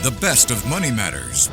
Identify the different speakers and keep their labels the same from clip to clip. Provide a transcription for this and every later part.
Speaker 1: The best of money matters.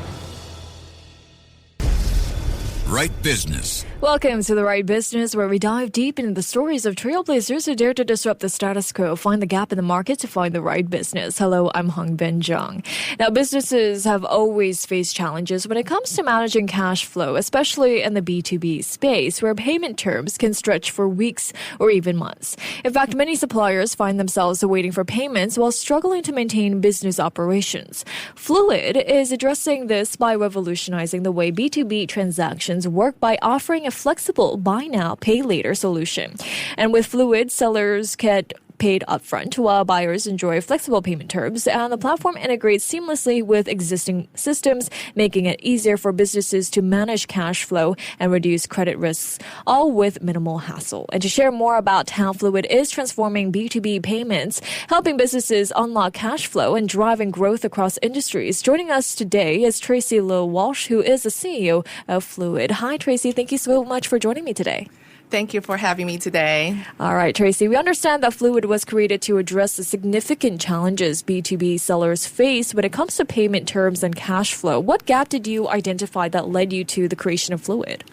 Speaker 1: Right Business.
Speaker 2: Welcome to The Right Business, where we dive deep into the stories of trailblazers who dare to disrupt the status quo, find the gap in the market to find the right business. Hello, I'm Hongbin Jeong. Now, businesses have always faced challenges when it comes to managing cash flow, especially in the B2B space, where payment terms can stretch for weeks or even months. In fact, many suppliers find themselves waiting for payments while struggling to maintain business operations. Fluid is addressing this by revolutionizing the way B2B transactions work by offering a flexible buy now, pay later solution. And with Fluid, sellers get paid upfront while buyers enjoy flexible payment terms, and the platform integrates seamlessly with existing systems, making it easier for businesses to manage cash flow and reduce credit risks, all with minimal hassle. And to share more about how Fluid is transforming B2B payments, helping businesses unlock cash flow and driving growth across industries, joining us today is Trasy Lou Walsh, who is the CEO of Fluid. Hi, Trasy. Thank you so much for joining me today.
Speaker 3: Thank you for having me today.
Speaker 2: All right, Trasy, we understand that Fluid was created to address the significant challenges B2B sellers face when it comes to payment terms and cash flow. What gap did you identify that led you to the creation of Fluid?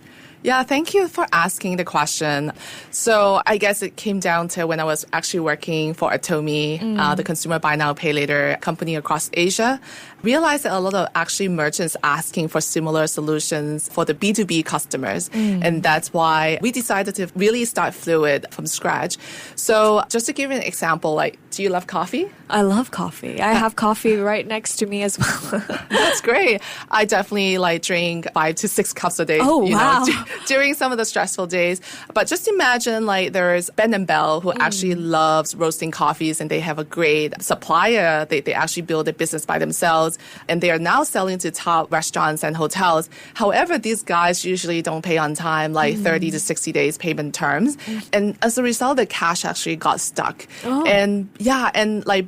Speaker 3: Yeah, thank you for asking the question. So I guess it came down to when I was actually working for Atomi, the consumer buy now, pay later company across Asia. Realized that a lot of actually merchants asking for similar solutions for the B2B customers. And that's why we decided to really start Fluid from scratch. So just to give you an example, do you love coffee?
Speaker 2: I love coffee. I have coffee right next to me as well.
Speaker 3: That's great. I definitely drink 5 to 6 cups a day.
Speaker 2: Oh, wow.
Speaker 3: During some of the stressful days. But just imagine there's B&Bell who actually loves roasting coffees, and they have a great supplier. They actually build a business by themselves, and they are now selling to top restaurants and hotels. However, these guys usually don't pay on time, 30 to 60 days payment terms. And as a result, the cash actually got stuck. And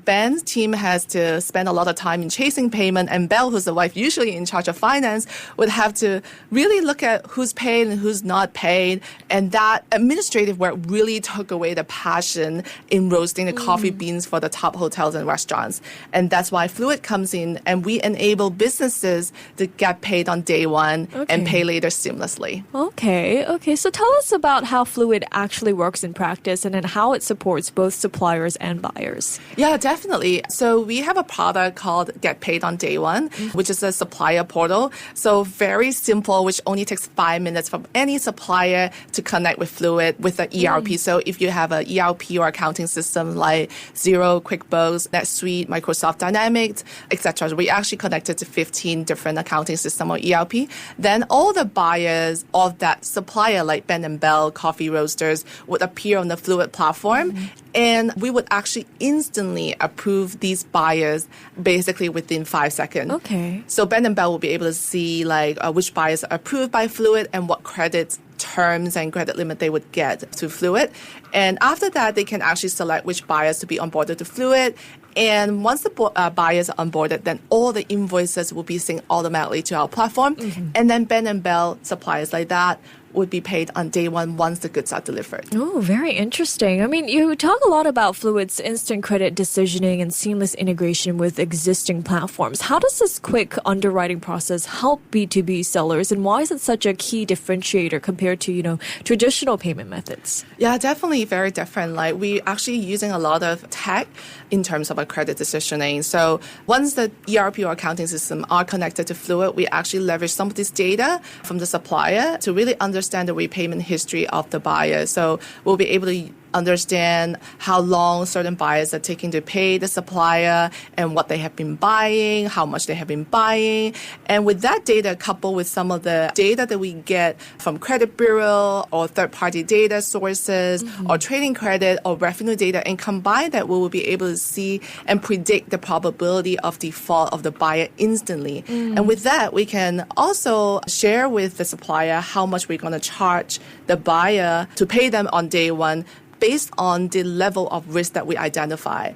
Speaker 3: Ben's team has to spend a lot of time in chasing payment, and Belle, who's the wife usually in charge of finance, would have to really look at who's paid and who's not paid. And that administrative work really took away the passion in roasting the coffee beans for the top hotels and restaurants. And that's why Fluid comes in, and we enable businesses to get paid on day one and pay later seamlessly.
Speaker 2: Okay. So tell us about how Fluid actually works in practice and then how it supports both suppliers and buyers.
Speaker 3: Yeah, definitely. So we have a product called Get Paid on Day One, which is a supplier portal. So very simple, which only takes 5 minutes from any supplier to connect with Fluid with the ERP. So if you have an ERP or accounting system like Xero, QuickBooks, NetSuite, Microsoft Dynamics, etc., we actually connected to 15 different accounting systems or ERP. Then all the buyers of that supplier, like B&Bell, coffee roasters, would appear on the Fluid platform. And we would actually instantly approve these buyers basically within 5 seconds.
Speaker 2: Okay.
Speaker 3: So B&Bell will be able to see which buyers are approved by Fluid and what credit terms and credit limit they would get to Fluid. And after that, they can actually select which buyers to be onboarded to Fluid. And once the buyers are onboarded, then all the invoices will be synced automatically to our platform. And then B&Bell suppliers like that would be paid on day one once the goods are delivered.
Speaker 2: Oh, very interesting. I mean, you talk a lot about Fluid's instant credit decisioning and seamless integration with existing platforms. How does this quick underwriting process help B2B sellers, and why is it such a key differentiator compared to, traditional payment methods?
Speaker 3: Yeah, definitely very different. We actually using a lot of tech in terms of our credit decisioning. So once the ERP or accounting system are connected to Fluid, we actually leverage some of this data from the supplier to really understand the repayment history of the buyer. So we'll be able to understand how long certain buyers are taking to pay the supplier and what they have been buying, how much they have been buying. And with that data, coupled with some of the data that we get from credit bureau or third-party data sources or trading credit or revenue data, and combine that, we will be able to see and predict the probability of default of the buyer instantly. And with that, we can also share with the supplier how much we're going to charge the buyer to pay them on day one, based on the level of risk that we identify.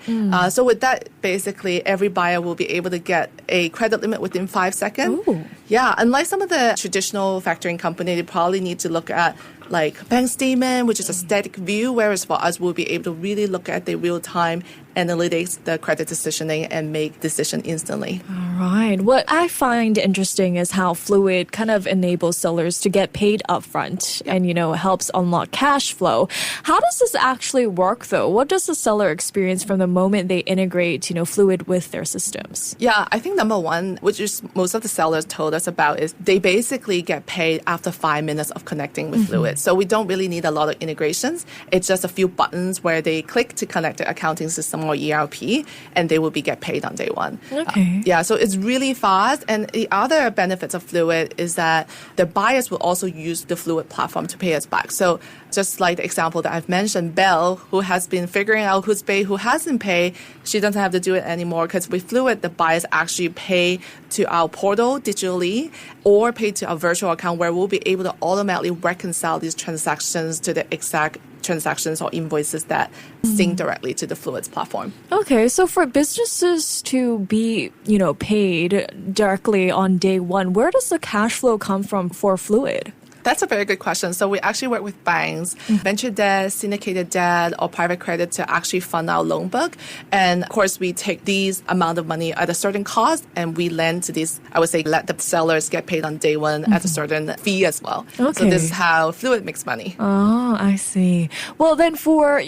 Speaker 3: So with that, basically, every buyer will be able to get a credit limit within 5 seconds.
Speaker 2: Ooh.
Speaker 3: Yeah, unlike some of the traditional factoring company, they probably need to look at like bank statement, which is a static view, whereas for us, we'll be able to really look at the real-time analytics, the credit decisioning, and make decision instantly.
Speaker 2: All Right. What I find interesting is how Fluid kind of enables sellers to get paid upfront and, helps unlock cash flow. How does this actually work, though? What does the seller experience from the moment they integrate, Fluid with their systems?
Speaker 3: Yeah, I think number one, which is most of the sellers told us about, is they basically get paid after 5 minutes of connecting with Fluid. So we don't really need a lot of integrations. It's just a few buttons where they click to connect the accounting system or ERP, and they will get paid on day one.
Speaker 2: Okay.
Speaker 3: So it's really fast. And the other benefits of Fluid is that the buyers will also use the Fluid platform to pay us back. So just like the example that I've mentioned, Belle, who has been figuring out who's paid, who hasn't paid, she doesn't have to do it anymore because with Fluid, the buyers actually pay to our portal digitally or pay to our virtual account where we'll be able to automatically reconcile these transactions to the exact transactions or invoices that sync directly to the Fluid's platform.
Speaker 2: Okay, so for businesses to be, paid directly on day one, where does the cash flow come from for Fluid?
Speaker 3: That's a very good question. So we actually work with banks, venture debt, syndicated debt, or private credit to actually fund our loan book. And of course, we take these amount of money at a certain cost and we lend to these, I would say, let the sellers get paid on day one at a certain fee as well.
Speaker 2: Okay.
Speaker 3: So this is how Fluid makes money.
Speaker 2: Oh, I see. Well, then for,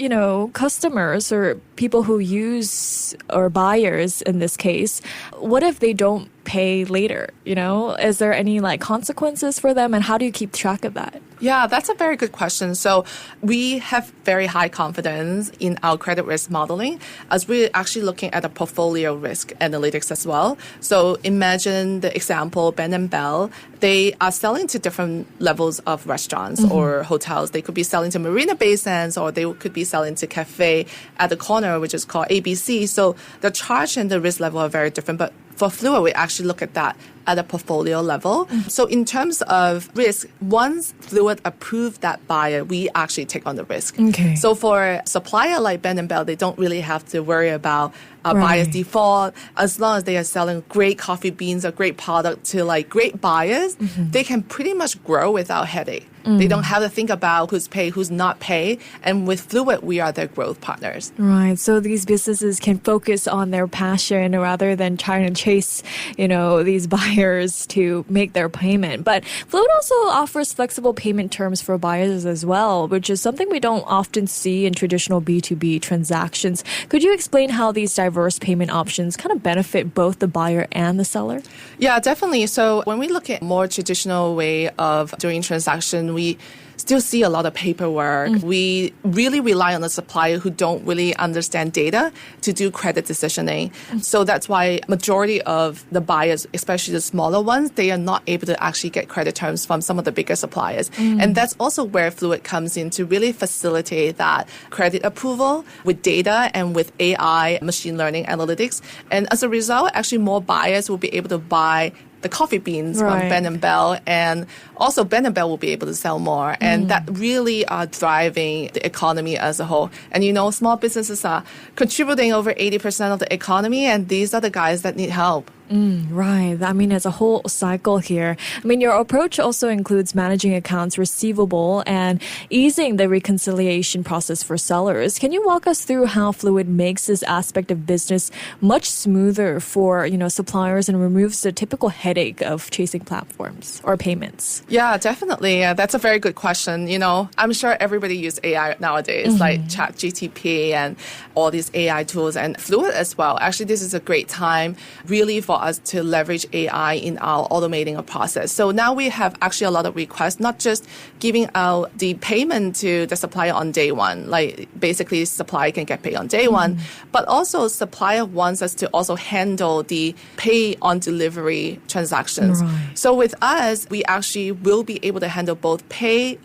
Speaker 2: customers or people who use or buyers in this case, what if they don't pay later? Is there any consequences for them, and how do you keep track of that?
Speaker 3: Yeah, that's a very good question. So we have very high confidence in our credit risk modeling as we're actually looking at a portfolio risk analytics as well. So imagine the example, Ben and Belle, they are selling to different levels of restaurants or hotels. They could be selling to Marina Bay Sands, or they could be selling to cafe at the corner, which is called ABC. So the charge and the risk level are very different, but for Fluid, we actually look at that at a portfolio level. So in terms of risk, once Fluid approves that buyer, we actually take on the risk.
Speaker 2: Okay.
Speaker 3: So for a supplier like Ben & Bell, they don't really have to worry about buyer's default. As long as they are selling great coffee beans or great product to great buyers, they can pretty much grow without headache. They don't have to think about who's paid, who's not paid. And with Fluid, we are their growth partners.
Speaker 2: Right. So these businesses can focus on their passion rather than trying to chase, these buyers to make their payment. But Fluid also offers flexible payment terms for buyers as well, which is something we don't often see in traditional B2B transactions. Could you explain how these diverse payment options kind of benefit both the buyer and the seller?
Speaker 3: Yeah, definitely. So when we look at more traditional way of doing transaction, we still see a lot of paperwork. We really rely on the supplier who don't really understand data to do credit decisioning. So that's why majority of the buyers, especially the smaller ones, they are not able to actually get credit terms from some of the bigger suppliers. And that's also where Fluid comes in to really facilitate that credit approval with data and with AI, machine learning analytics. And as a result, actually more buyers will be able to buy the coffee beans from Ben & Bell, and also Ben & Bell will be able to sell more. And that really are driving the economy as a whole. And small businesses are contributing over 80% of the economy, and these are the guys that need help.
Speaker 2: Right. It's a whole cycle here. Your approach also includes managing accounts receivable and easing the reconciliation process for sellers. Can you walk us through how Fluid makes this aspect of business much smoother for, suppliers and removes the typical headache of chasing platforms or payments?
Speaker 3: Yeah, definitely. That's a very good question. I'm sure everybody uses AI nowadays, like ChatGPT and all these AI tools and Fluid as well. Actually, this is a great time really for us to leverage AI in our automating a process. So now we have actually a lot of requests, not just giving out the payment to the supplier on day one, like basically supplier can get paid on day one, but also supplier wants us to also handle the pay on delivery transactions.
Speaker 2: Right.
Speaker 3: So with us, we actually will be able to handle both pay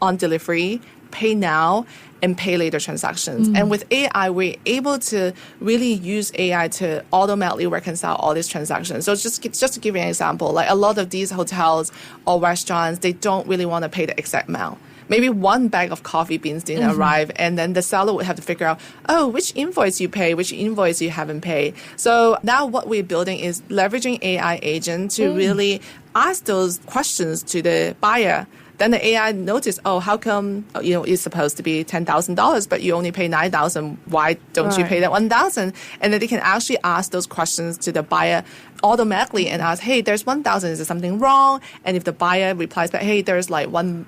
Speaker 3: on delivery, pay now, and pay later transactions. And with AI, we're able to really use AI to automatically reconcile all these transactions. So just to give you an example, a lot of these hotels or restaurants, they don't really want to pay the exact amount. Maybe one bag of coffee beans didn't arrive, and then the seller would have to figure out, which invoice you pay, which invoice you haven't paid. So now what we're building is leveraging AI agent to really ask those questions to the buyer. Then the AI noticed, oh, how come, it's supposed to be $10,000, but you only pay $9,000. Why don't you pay that $1,000? And then they can actually ask those questions to the buyer automatically and ask, hey, there's $1,000. Is there something wrong? And if the buyer replies back, hey, there's like one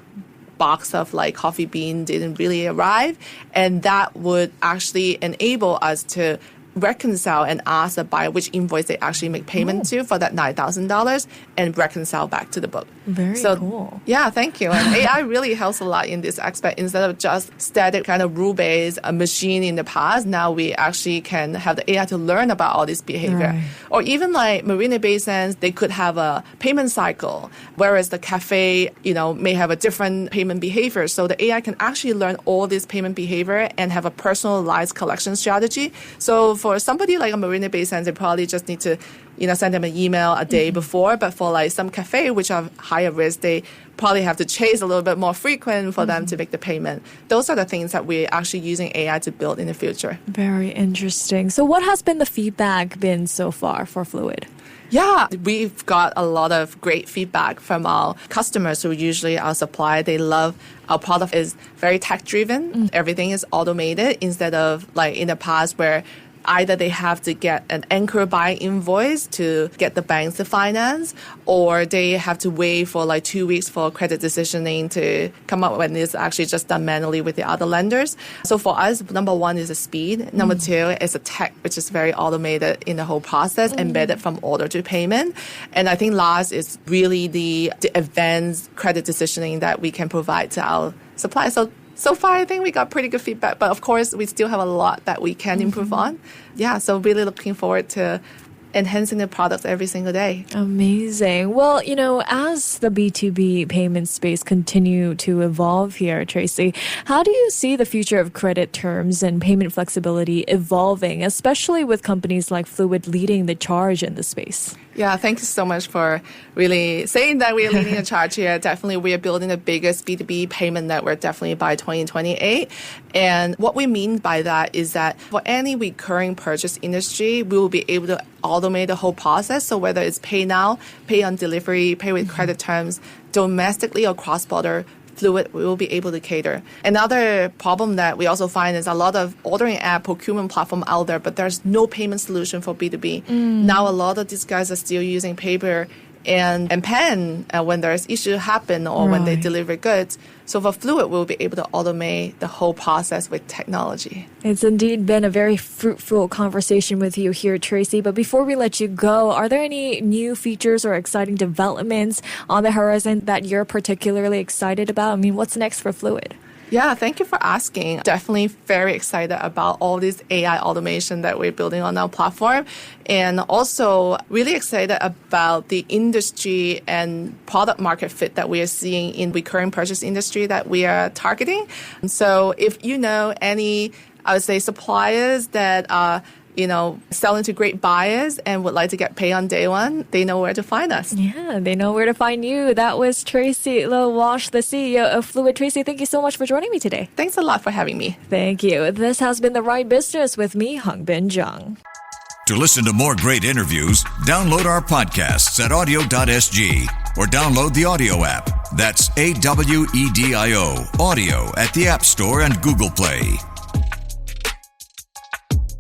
Speaker 3: box of like coffee bean didn't really arrive, and that would actually enable us to reconcile and ask the buyer which invoice they actually make payment to for that $9,000 and reconcile back to the book.
Speaker 2: Very cool.
Speaker 3: Yeah, thank you. And AI really helps a lot in this aspect. Instead of just static kind of rule-based machine in the past, now we actually can have the AI to learn about all this behavior.
Speaker 2: Right.
Speaker 3: Or even like Marina Bay Sands, they could have a payment cycle, whereas the cafe, may have a different payment behavior. So the AI can actually learn all this payment behavior and have a personalized collection strategy. So for somebody like a Marina Bay Sands, they probably just need to, send them an email a day before. But for like some cafe, which are higher risk, they probably have to chase a little bit more frequent for them to make the payment. Those are the things that we're actually using AI to build in the future.
Speaker 2: Very interesting. So what has been the feedback been so far for Fluid?
Speaker 3: Yeah, we've got a lot of great feedback from our customers who usually our supplier. They love our product is very tech-driven. Everything is automated instead of like in the past where either they have to get an anchor buy invoice to get the banks to finance, or they have to wait for like 2 weeks for credit decisioning to come up when it's actually just done manually with the other lenders. So for us, number one is the speed. Number two is the tech, which is very automated in the whole process, embedded from order to payment. And I think last is really the advanced credit decisioning that we can provide to our suppliers. So far, I think we got pretty good feedback. But of course, we still have a lot that we can improve on. Yeah, so really looking forward to enhancing the products every single day.
Speaker 2: Amazing. Well, as the B2B payment space continue to evolve here, Trasy, how do you see the future of credit terms and payment flexibility evolving, especially with companies like Fluid leading the charge in the space?
Speaker 3: Yeah, thank you so much for really saying that we are leading the charge here. Definitely, we are building the biggest B2B payment network definitely by 2028. And what we mean by that is that for any recurring purchase industry, we will be able to automate the whole process. So whether it's pay now, pay on delivery, pay with credit terms, domestically or cross-border, Fluid we will be able to cater. Another problem that we also find is a lot of ordering app procurement platform out there, but there's no payment solution for B2B. Now a lot of these guys are still using paper and pen when there's issue happen or when they deliver goods. So for Fluid, we'll be able to automate the whole process with technology.
Speaker 2: It's indeed been a very fruitful conversation with you here, Trasy. But before we let you go, are there any new features or exciting developments on the horizon that you're particularly excited about? I mean, what's next for Fluid?
Speaker 3: Yeah, thank you for asking. Definitely very excited about all this AI automation that we're building on our platform. And also really excited about the industry and product market fit that we are seeing in recurring purchase industry that we are targeting. So if you know any, I would say, suppliers that are selling to great buyers and would like to get paid on day one, they know where to find us.
Speaker 2: Yeah, they know where to find you. That was Trasy Lou Walsh, the CEO of Fluid. Trasy, thank you so much for joining me today.
Speaker 3: Thanks a lot for having me.
Speaker 2: Thank you. This has been The Right Business with me, Hongbin Jeong.
Speaker 1: To listen to more great interviews, download our podcasts at audio.sg or download the audio app. That's AWEDIO, audio at the App Store and Google Play.